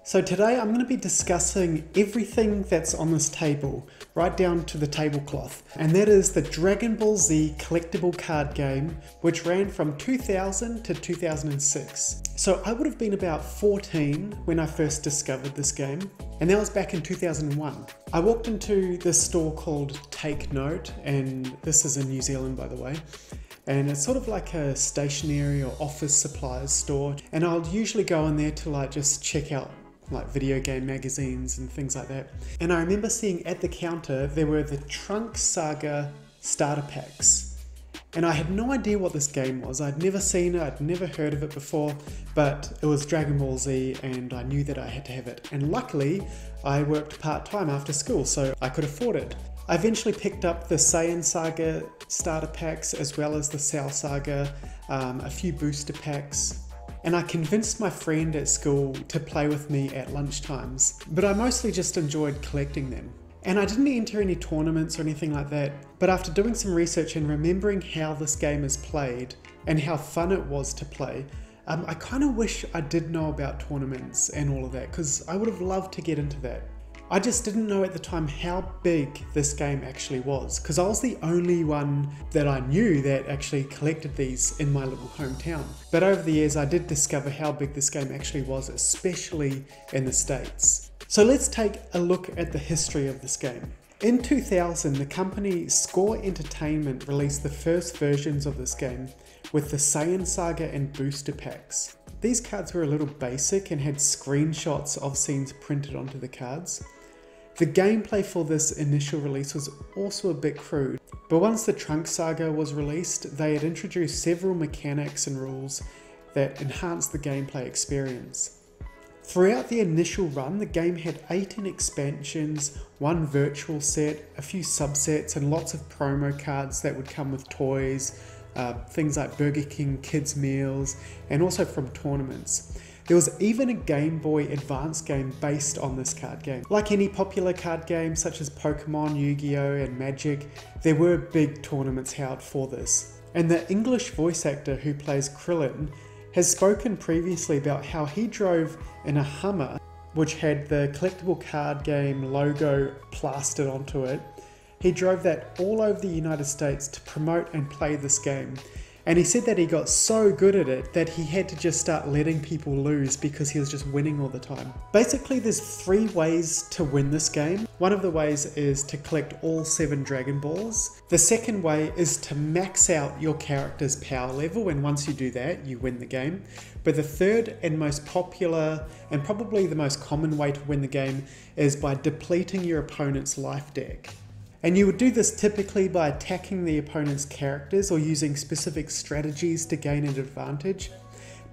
So today I'm going to be discussing everything that's on this table, right down to the tablecloth, and that is the Dragon Ball Z collectible card game, which ran from 2000 to 2006. So I would have been about 14 when I first discovered this game, and that was back in 2001. I walked into this store called Take Note, and this is in New Zealand by the way, and it's sort of like a stationery or office supplies store, and I'll usually go in there to just check out like video game magazines and things like that. And I remember seeing at the counter there were the Trunks Saga starter packs, and I had no idea what this game was. I'd never seen it, I'd never heard of it before, but it was Dragon Ball Z and I knew that I had to have it. And luckily I worked part-time after school, so I could afford it. I eventually picked up the Saiyan Saga starter packs as well as the Cell Saga, a few booster packs, and I convinced my friend at school to play with me at lunchtimes, but I mostly just enjoyed collecting them. And I didn't enter any tournaments or anything like that, but after doing some research and remembering how this game is played and how fun it was to play, I kind of wish I did know about tournaments and all of that, because I would have loved to get into that. I just didn't know at the time how big this game actually was, because I was the only one that I knew that actually collected these in my little hometown. But over the years I did discover how big this game actually was, especially in the States. So let's take a look at the history of this game. In 2000, the company Score Entertainment released the first versions of this game with the Saiyan Saga and booster packs. These cards were a little basic and had screenshots of scenes printed onto the cards. The gameplay for this initial release was also a bit crude, but once the Trunks Saga was released, they had introduced several mechanics and rules that enhanced the gameplay experience. Throughout the initial run, the game had 18 expansions, one virtual set, a few subsets, and lots of promo cards that would come with toys, things like Burger King kids meals, and also from tournaments. There was even a Game Boy Advance game based on this card game. Like any popular card game such as Pokemon, Yu-Gi-Oh! And Magic, there were big tournaments held for this. And the English voice actor who plays Krillin has spoken previously about how he drove in a Hummer, which had the collectible card game logo plastered onto it. He drove that all over the United States to promote and play this game. And he said that he got so good at it that he had to just start letting people lose because he was just winning all the time. Basically, there's 3 ways to win this game. One of the ways is to collect all 7 Dragon Balls. The second way is to max out your character's power level, and once you do that, you win the game. But the third and most popular, and probably the most common way to win the game, is by depleting your opponent's life deck. And you would do this typically by attacking the opponent's characters or using specific strategies to gain an advantage.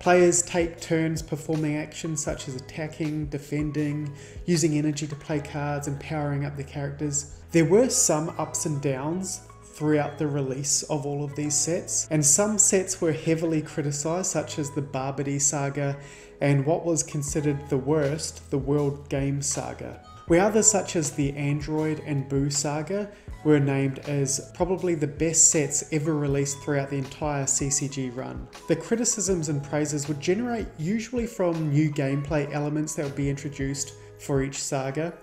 Players take turns performing actions such as attacking, defending, using energy to play cards, and powering up the characters. There were some ups and downs throughout the release of all of these sets, and some sets were heavily criticized, such as the Barbary Saga and what was considered the worst, the World Game Saga, where others such as the Android and Boo Saga were named as probably the best sets ever released throughout the entire CCG run. The criticisms and praises would generate usually from new gameplay elements that would be introduced for each saga,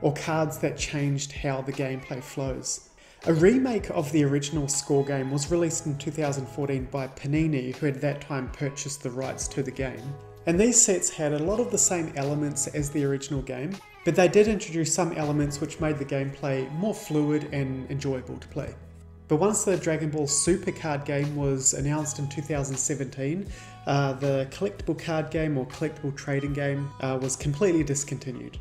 or cards that changed how the gameplay flows. A remake of the original Score game was released in 2014 by Panini, who at that time purchased the rights to the game. And these sets had a lot of the same elements as the original game, but they did introduce some elements which made the gameplay more fluid and enjoyable to play. But once the Dragon Ball Super card game was announced in 2017, the collectible card game or collectible trading game was completely discontinued.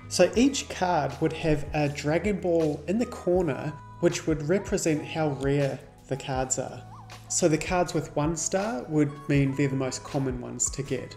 So each card would have a Dragon Ball in the corner, which would represent how rare the cards are. So the cards with 1 star would mean they're the most common ones to get.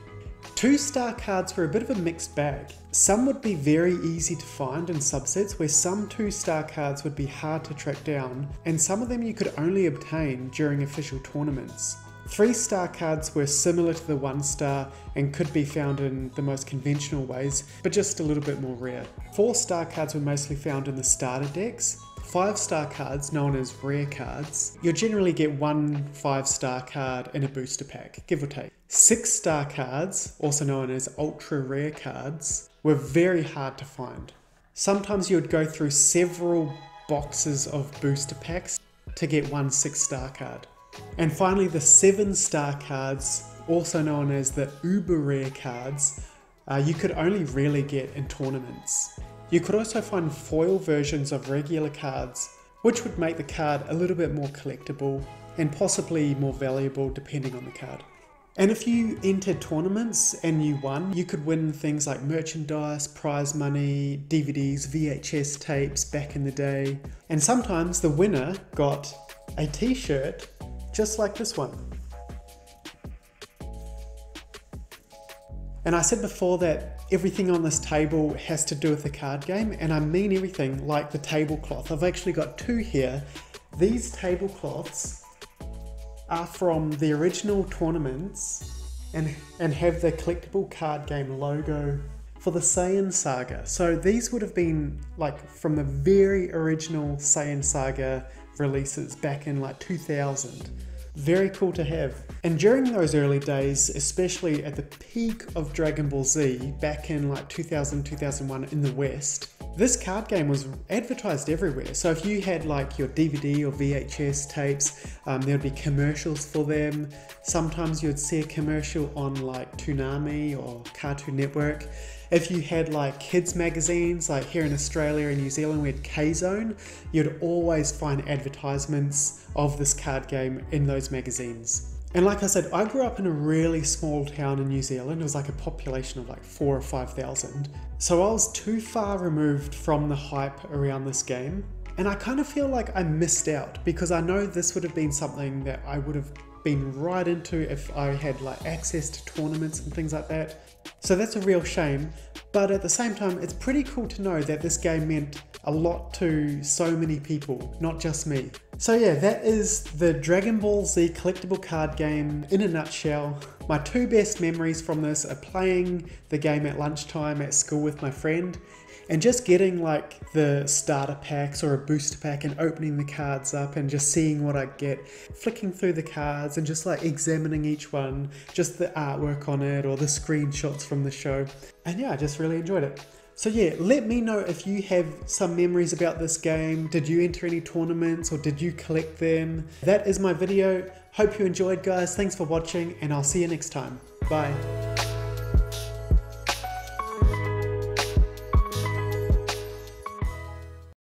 2-star cards were a bit of a mixed bag. Some would be very easy to find in subsets, where some 2-star cards would be hard to track down, and some of them you could only obtain during official tournaments. 3-star cards were similar to the 1-star and could be found in the most conventional ways, but just a little bit more rare. 4-star cards were mostly found in the starter decks. 5-star cards, known as rare cards, you'll generally get 1 5-star card in a booster pack, give or take. 6-star cards, also known as ultra rare cards, were very hard to find. Sometimes you would go through several boxes of booster packs to get 1 6-star card. And finally, the 7-star cards, also known as the uber rare cards, you could only really get in tournaments. You could also find foil versions of regular cards, which would make the card a little bit more collectible and possibly more valuable depending on the card. And if you entered tournaments and you won, you could win things like merchandise, prize money, DVDs, VHS tapes back in the day. And sometimes the winner got a t-shirt just like this one. And I said before that everything on this table has to do with the card game, and I mean everything, like the tablecloth. I've actually got 2 here. These tablecloths are from the original tournaments and have the collectible card game logo for the Saiyan Saga. So these would have been like from the very original Saiyan Saga releases back in like 2000. Very cool to have. And during those early days, especially at the peak of Dragon Ball Z back in like 2000, 2001 in the West, this card game was advertised everywhere. So if you had like your DVD or VHS tapes, there would be commercials for them. Sometimes you would see a commercial on like Toonami or Cartoon Network. If you had like kids magazines, like here in Australia and New Zealand we had K-Zone, you'd always find advertisements of this card game in those magazines. And like I said, I grew up in a really small town in New Zealand. It was like a population of like 4,000 or 5,000. So I was too far removed from the hype around this game. And I kind of feel like I missed out, because I know this would have been something that I would have been right into if I had like access to tournaments and things like that. So that's a real shame. But at the same time, it's pretty cool to know that this game meant a lot to so many people, not just me. So yeah, that is the Dragon Ball Z collectible card game in a nutshell. My 2 best memories from this are playing the game at lunchtime at school with my friend, and just getting like the starter packs or a booster pack and opening the cards up and just seeing what I get, flicking through the cards and just like examining each one, just the artwork on it or the screenshots from the show. And yeah, I just really enjoyed it. So yeah, let me know if you have some memories about this game. Did you enter any tournaments or did you collect them? That is my video. Hope you enjoyed, guys. Thanks for watching, and I'll see you next time. Bye.